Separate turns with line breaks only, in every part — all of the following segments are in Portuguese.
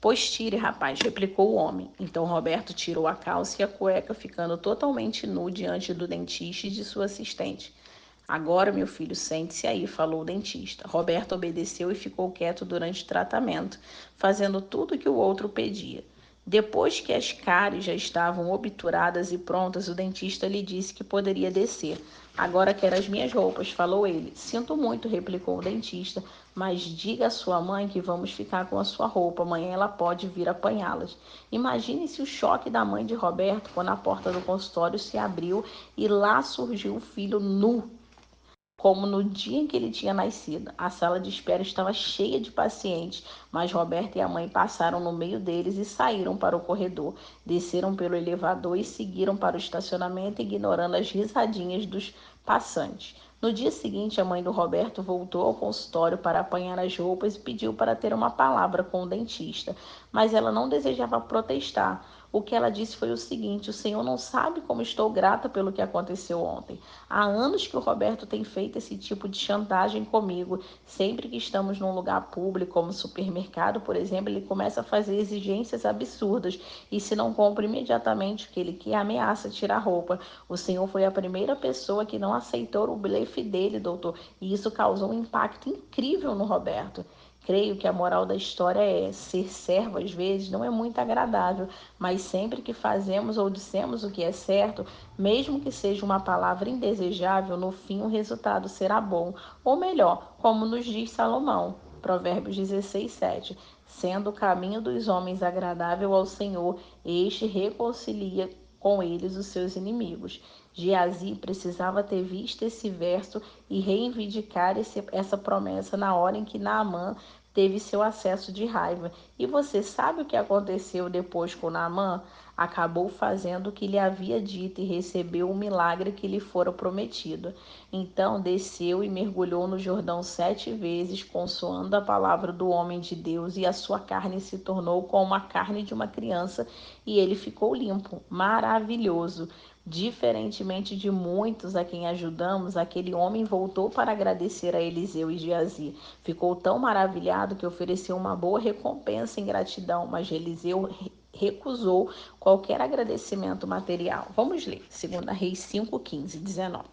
Pois tire, rapaz, replicou o homem. Então Roberto tirou a calça e a cueca, ficando totalmente nu diante do dentista e de sua assistente. Agora, meu filho, sente-se aí, falou o dentista. Roberto obedeceu e ficou quieto durante o tratamento, fazendo tudo o que o outro pedia. Depois que as cáries já estavam obturadas e prontas, o dentista lhe disse que poderia descer. Agora quero as minhas roupas, falou ele. Sinto muito, replicou o dentista, mas diga à sua mãe que vamos ficar com a sua roupa. Amanhã ela pode vir apanhá-las. Imagine-se o choque da mãe de Roberto quando a porta do consultório se abriu e lá surgiu o filho nu, como no dia em que ele tinha nascido. A sala de espera estava cheia de pacientes, mas Roberto e a mãe passaram no meio deles e saíram para o corredor. Desceram pelo elevador e seguiram para o estacionamento, ignorando as risadinhas dos passantes. No dia seguinte, a mãe do Roberto voltou ao consultório para apanhar as roupas e pediu para ter uma palavra com o dentista, mas ela não desejava protestar. O que ela disse foi o seguinte: o senhor não sabe como estou grata pelo que aconteceu ontem. Há anos que o Roberto tem feito esse tipo de chantagem comigo. Sempre que estamos num lugar público, como supermercado, por exemplo, ele começa a fazer exigências absurdas. E se não compra imediatamente o que ele quer, ameaça tirar roupa. O senhor foi a primeira pessoa que não aceitou o blefe dele, doutor. E isso causou um impacto incrível no Roberto. Creio que a moral da história é: ser servo às vezes não é muito agradável, mas sempre que fazemos ou dissemos o que é certo, mesmo que seja uma palavra indesejável, no fim o resultado será bom, ou melhor, como nos diz Salomão, Provérbios 16:7, sendo o caminho dos homens agradável ao Senhor, este reconcilia com eles os seus inimigos. Geazi precisava ter visto esse verso e reivindicar essa promessa na hora em que Naamã teve seu acesso de raiva. E você sabe o que aconteceu depois com Naamã? Acabou fazendo o que lhe havia dito e recebeu o milagre que lhe fora prometido. Então desceu e mergulhou no Jordão 7 vezes, consoando a palavra do homem de Deus, e a sua carne se tornou como a carne de uma criança, e ele ficou limpo. Maravilhoso! Diferentemente de muitos a quem ajudamos, aquele homem voltou para agradecer a Eliseu e Geazi. Ficou tão maravilhado que ofereceu uma boa recompensa em gratidão, mas Eliseu recusou qualquer agradecimento material. Vamos ler, 2 Reis 5, 15, 19.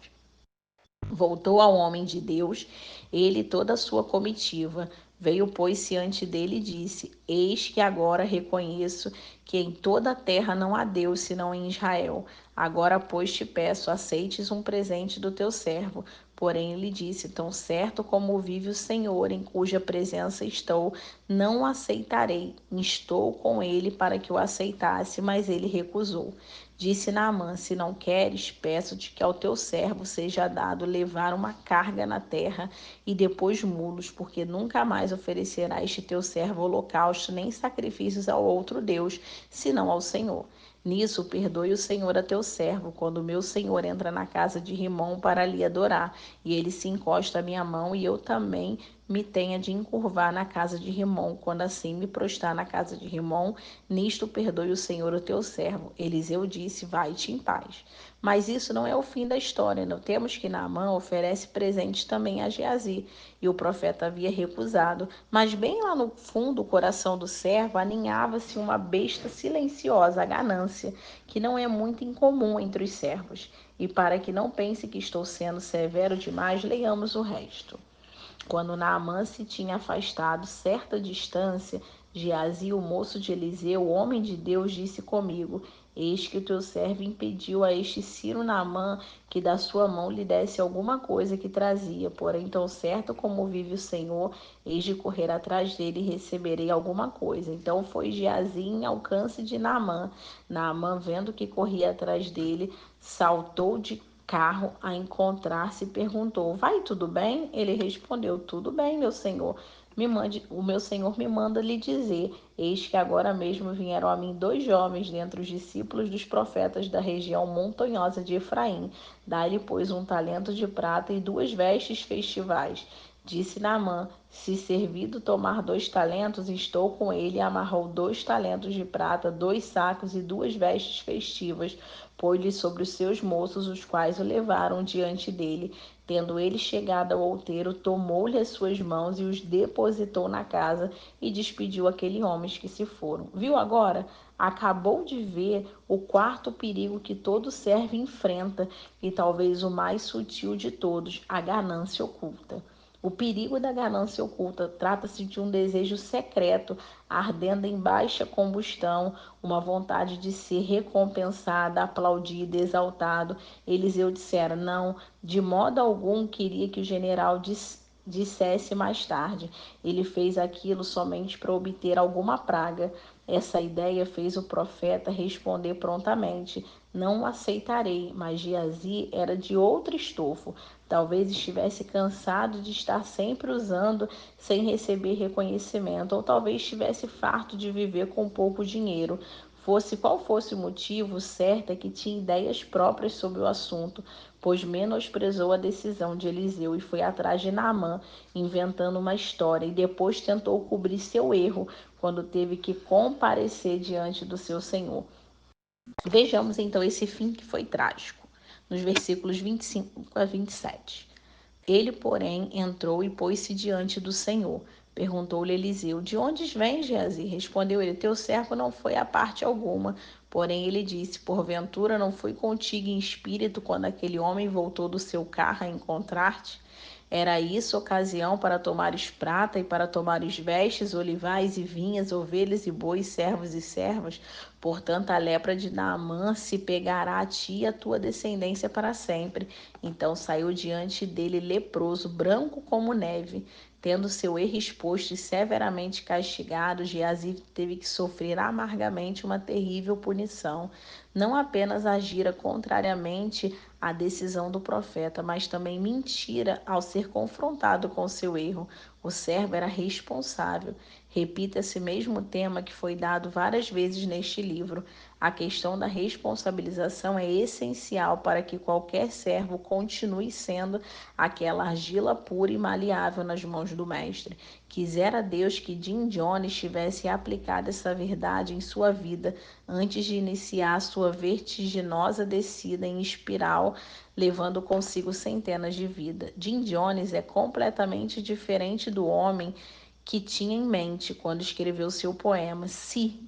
Voltou ao homem de Deus, ele e toda a sua comitiva. Veio, pois-se ante dele e disse: Eis que agora reconheço que em toda a terra não há Deus senão em Israel. Agora, pois, te peço, aceites um presente do teu servo. Porém, ele disse: Tão certo como vive o Senhor, em cuja presença estou, não o aceitarei. Instou com ele para que o aceitasse, mas ele recusou. Disse Naamã: Se não queres, peço-te que ao teu servo seja dado levar uma carga na terra e depois mulos, porque nunca mais oferecerá este teu servo holocausto nem sacrifícios ao outro Deus, senão ao Senhor. Nisso perdoe o Senhor a teu servo, quando o meu senhor entra na casa de Rimom para lhe adorar, e ele se encosta à minha mão, e eu também me tenha de encurvar na casa de Rimom, quando assim me prostrar na casa de Rimom, nisto perdoe o Senhor o teu servo. Eliseu disse: vai-te em paz. Mas isso não é o fim da história. Não temos que Naamã oferece presentes também a Geazi, e o profeta havia recusado. Mas bem lá no fundo do coração do servo aninhava-se uma besta silenciosa, a ganância, que não é muito incomum entre os servos. E para que não pense que estou sendo severo demais, leiamos o resto. Quando Naamã se tinha afastado certa distância, Geazi, o moço de Eliseu, o homem de Deus, disse comigo: Eis que o teu servo impediu a este Ciro Naamã que da sua mão lhe desse alguma coisa que trazia. Porém, tão certo como vive o Senhor, eis de correr atrás dele e receberei alguma coisa. Então foi Geazi em alcance de Naamã. Naamã, vendo que corria atrás dele, saltou de carro a encontrar-se e perguntou: Vai tudo bem? Ele respondeu: Tudo bem, meu senhor. O meu senhor me manda lhe dizer: Eis que agora mesmo vieram a mim 2 jovens dentre os discípulos dos profetas da região montanhosa de Efraim. Dá-lhe, pois, 1 talento de prata e 2 vestes festivais. Disse Naamã: Se servido tomar 2 talentos, estou com ele. E amarrou 2 talentos de prata, 2 sacos e 2 vestes festivas. Pôs-lhe sobre os seus moços, os quais o levaram diante dele. Tendo ele chegado ao outeiro, tomou-lhe as suas mãos e os depositou na casa e despediu aqueles homens que se foram. Viu agora? Acabou de ver o quarto perigo que todo servo enfrenta e talvez o mais sutil de todos, a ganância oculta. O perigo da ganância oculta trata-se de um desejo secreto, ardendo em baixa combustão, uma vontade de ser recompensada, aplaudida, exaltado. Eliseu dissera: não, de modo algum queria que o general dissesse mais tarde. Ele fez aquilo somente para obter alguma praga. Essa ideia fez o profeta responder prontamente: não o aceitarei. Mas Geazi era de outro estofo. Talvez estivesse cansado de estar sempre usando sem receber reconhecimento, ou talvez estivesse farto de viver com pouco dinheiro. Fosse qual fosse o motivo, certo é que tinha ideias próprias sobre o assunto, pois menosprezou a decisão de Eliseu e foi atrás de Naamã, inventando uma história, e depois tentou cobrir seu erro quando teve que comparecer diante do seu senhor. Vejamos então esse fim que foi trágico, nos versículos 25 a 27. Ele, porém, entrou e pôs-se diante do Senhor. Perguntou-lhe Eliseu: de onde vens, Geazi? Respondeu ele: teu servo não foi a parte alguma. Porém ele disse: porventura não fui contigo em espírito quando aquele homem voltou do seu carro a encontrar-te? Era isso ocasião para tomares prata e para tomares vestes, olivais e vinhas, ovelhas e bois, servos e servas? Portanto, a lepra de Naamã se pegará a ti e a tua descendência para sempre. Então saiu diante dele leproso, branco como neve. Tendo seu erro exposto e severamente castigado, Geazi teve que sofrer amargamente uma terrível punição. Não apenas agira contrariamente à decisão do profeta, mas também mentira ao ser confrontado com seu erro. O servo era responsável. Repita esse mesmo tema que foi dado várias vezes neste livro. A questão da responsabilização é essencial para que qualquer servo continue sendo aquela argila pura e maleável nas mãos do mestre. Quisera Deus que Jim Jones tivesse aplicado essa verdade em sua vida antes de iniciar sua vertiginosa descida em espiral, levando consigo centenas de vidas. Jim Jones é completamente diferente do homem que tinha em mente quando escreveu seu poema. Se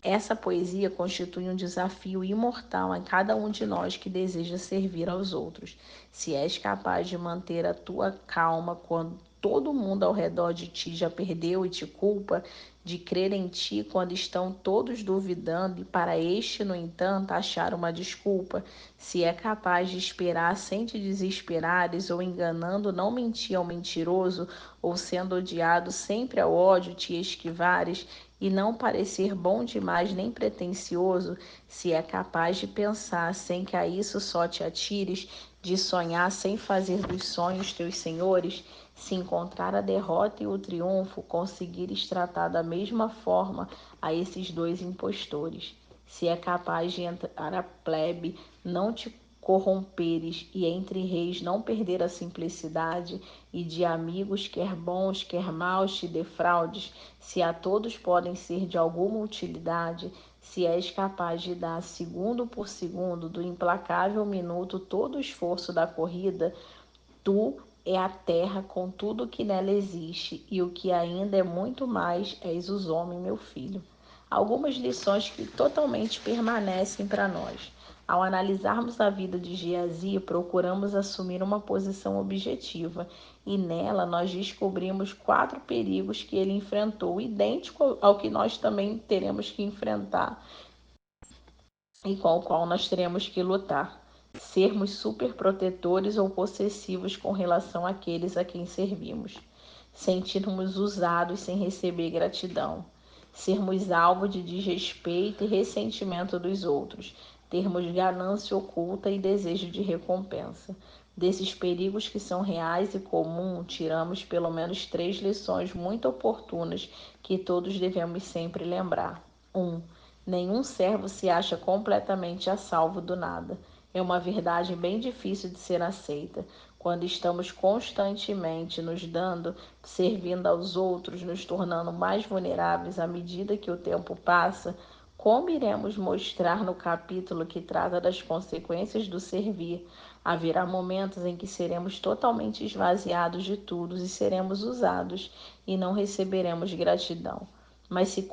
essa poesia constitui um desafio imortal a cada um de nós que deseja servir aos outros. Se és capaz de manter a tua calma quando todo mundo ao redor de ti já perdeu e te culpa, de crer em ti quando estão todos duvidando e para este, no entanto, achar uma desculpa, se é capaz de esperar sem te desesperares ou enganando não mentir ao mentiroso ou sendo odiado sempre ao ódio te esquivares, e não parecer bom demais nem pretensioso, se é capaz de pensar sem que a isso só te atires, de sonhar sem fazer dos sonhos teus senhores, se encontrar a derrota e o triunfo, conseguires tratar da mesma forma a esses dois impostores, se é capaz de entrar a plebe, não te corromperes e entre reis não perder a simplicidade, e de amigos, quer bons, quer maus, te defraudes, se a todos podem ser de alguma utilidade, se és capaz de dar segundo por segundo do implacável minuto todo o esforço da corrida, tu é a terra com tudo que nela existe, e o que ainda é muito mais, és os homens, meu filho. Algumas lições que totalmente permanecem para nós. Ao analisarmos a vida de Geazi, procuramos assumir uma posição objetiva, e nela nós descobrimos 4 perigos que ele enfrentou, idêntico ao que nós também teremos que enfrentar e com o qual nós teremos que lutar. Sermos superprotetores ou possessivos com relação àqueles a quem servimos. Sentirmos usados sem receber gratidão. Sermos alvo de desrespeito e ressentimento dos outros. Termos ganância oculta e desejo de recompensa. Desses perigos que são reais e comuns, tiramos pelo menos 3 lições muito oportunas que todos devemos sempre lembrar. 1. Nenhum servo se acha completamente a salvo do nada. É uma verdade bem difícil de ser aceita. Quando estamos constantemente nos dando, servindo aos outros, nos tornando mais vulneráveis à medida que o tempo passa, Como iremos mostrar no capítulo que trata das consequências do servir, haverá momentos em que seremos totalmente esvaziados de tudo e seremos usados e não receberemos gratidão. Mas se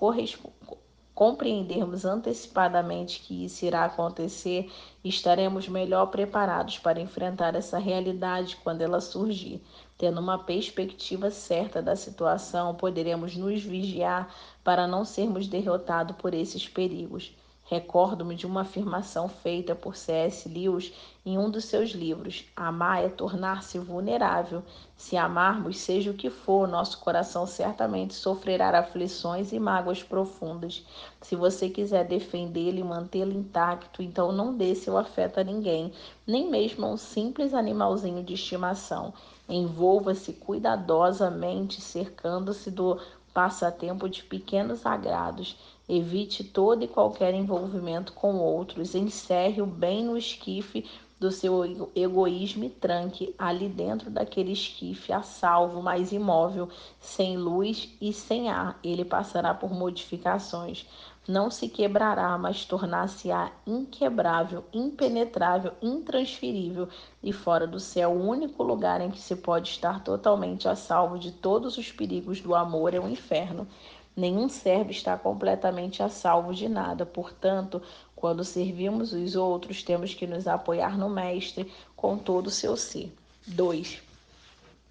compreendermos antecipadamente que isso irá acontecer, estaremos melhor preparados para enfrentar essa realidade quando ela surgir. Tendo uma perspectiva certa da situação, poderemos nos vigiar para não sermos derrotados por esses perigos. Recordo-me de uma afirmação feita por C.S. Lewis em um dos seus livros: amar é tornar-se vulnerável. Se amarmos, seja o que for, nosso coração certamente sofrerá aflições e mágoas profundas. Se você quiser defendê-lo e mantê-lo intacto, então não dê seu afeto a ninguém, nem mesmo a um simples animalzinho de estimação. Envolva-se cuidadosamente, cercando-se do passatempo de pequenos agrados. Evite todo e qualquer envolvimento com outros. Encerre-o bem no esquife do seu egoísmo e tranque ali dentro daquele esquife a salvo, mas imóvel, sem luz e sem ar. Ele passará por modificações. Não se quebrará, mas tornar-se-á inquebrável, impenetrável, intransferível e fora do céu. O único lugar em que se pode estar totalmente a salvo de todos os perigos do amor é o inferno. Nenhum servo está completamente a salvo de nada. Portanto, quando servimos os outros, temos que nos apoiar no Mestre com todo o seu ser. 2.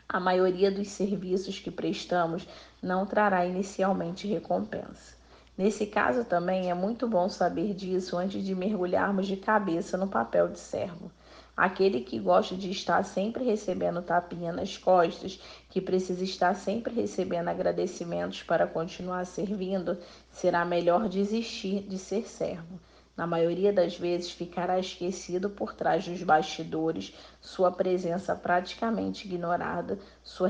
A maioria dos serviços que prestamos não trará inicialmente recompensa. Nesse caso também é muito bom saber disso antes de mergulharmos de cabeça no papel de servo. Aquele que gosta de estar sempre recebendo tapinha nas costas, que precisa estar sempre recebendo agradecimentos para continuar servindo, será melhor desistir de ser servo. Na maioria das vezes ficará esquecido por trás dos bastidores, sua presença praticamente ignorada, sua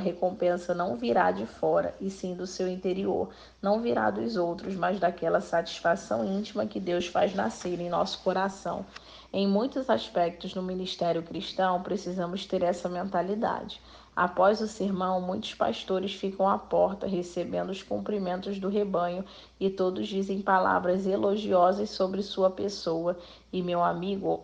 recompensa não virá de fora, e sim do seu interior, não virá dos outros, mas daquela satisfação íntima que Deus faz nascer em nosso coração. Em muitos aspectos no ministério cristão, precisamos ter essa mentalidade. Após o sermão, muitos pastores ficam à porta recebendo os cumprimentos do rebanho e todos dizem palavras elogiosas sobre sua pessoa. E meu amigo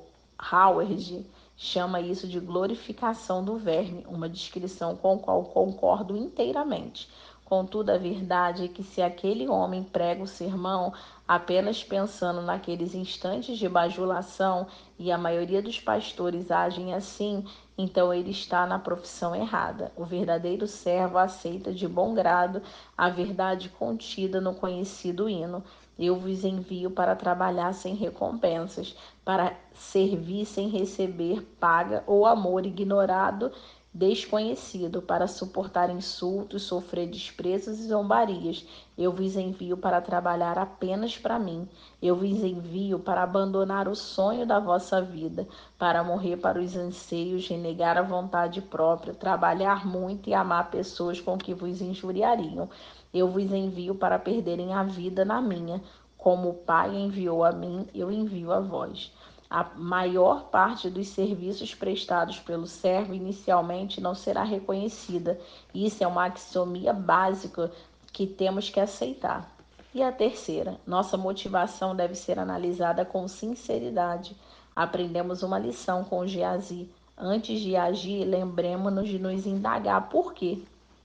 Howard chama isso de glorificação do verme, uma descrição com a qual concordo inteiramente. Contudo, a verdade é que se aquele homem prega o sermão apenas pensando naqueles instantes de bajulação, e a maioria dos pastores agem assim, então ele está na profissão errada. O verdadeiro servo aceita de bom grado a verdade contida no conhecido hino: eu vos envio para trabalhar sem recompensas, para servir sem receber paga ou amor ignorado, desconhecido, para suportar insultos, sofrer desprezos e zombarias. Eu vos envio para trabalhar apenas para mim. Eu vos envio para abandonar o sonho da vossa vida, para morrer para os anseios, renegar a vontade própria, trabalhar muito e amar pessoas com que vos injuriariam. Eu vos envio para perderem a vida na minha. Como o Pai enviou a mim, eu envio a vós. A maior parte dos serviços prestados pelo servo inicialmente não será reconhecida. Isso é uma axiomia básica que temos que aceitar. E a terceira, nossa motivação deve ser analisada com sinceridade. Aprendemos uma lição com Geazi. Antes de agir, lembremos-nos de nos indagar por quê.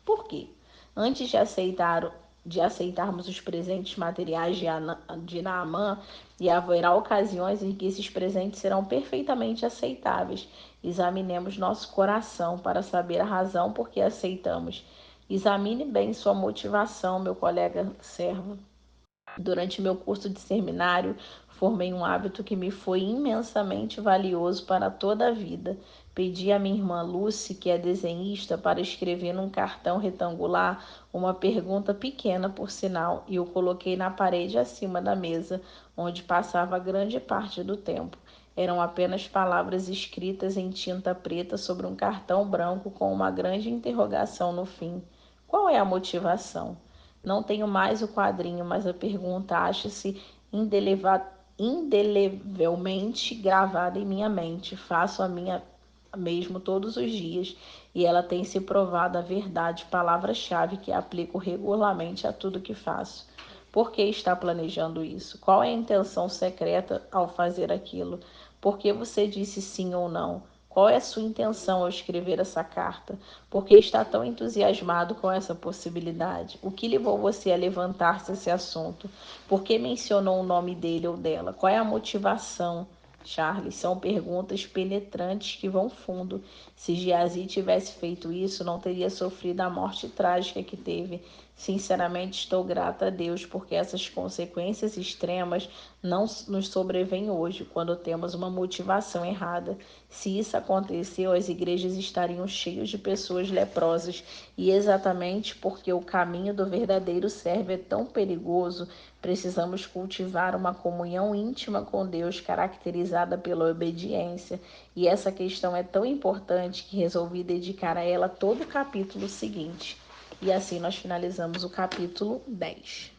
Por quê? Antes de aceitarmos os presentes materiais de Naamã, e haverá ocasiões em que esses presentes serão perfeitamente aceitáveis. Examinemos nosso coração para saber a razão por que aceitamos. Examine bem sua motivação, meu colega servo. Durante meu curso de seminário, formei um hábito que me foi imensamente valioso para toda a vida. Pedi à minha irmã Lucy, que é desenhista, para escrever num cartão retangular uma pergunta pequena, por sinal, e o coloquei na parede acima da mesa, onde passava grande parte do tempo. Eram apenas palavras escritas em tinta preta sobre um cartão branco com uma grande interrogação no fim. Qual é a motivação? Não tenho mais o quadrinho, mas a pergunta acha-se indelevelmente gravada em minha mente. Faço a minha mesmo todos os dias e ela tem se provado a verdade, palavra-chave que aplico regularmente a tudo que faço. Por que está planejando isso? Qual é a intenção secreta ao fazer aquilo? Por que você disse sim ou não? Qual é a sua intenção ao escrever essa carta? Por que está tão entusiasmado com essa possibilidade? O que levou você a levantar-se esse assunto? Por que mencionou o nome dele ou dela? Qual é a motivação? Charles, são perguntas penetrantes que vão fundo. Se Giazi tivesse feito isso, não teria sofrido a morte trágica que teve. Sinceramente, estou grata a Deus porque essas consequências extremas não nos sobrevêm hoje, quando temos uma motivação errada. Se isso aconteceu, as igrejas estariam cheias de pessoas leprosas, e exatamente porque o caminho do verdadeiro servo é tão perigoso, precisamos cultivar uma comunhão íntima com Deus, caracterizada pela obediência. E essa questão é tão importante que resolvi dedicar a ela todo o capítulo seguinte. E assim nós finalizamos o capítulo 10.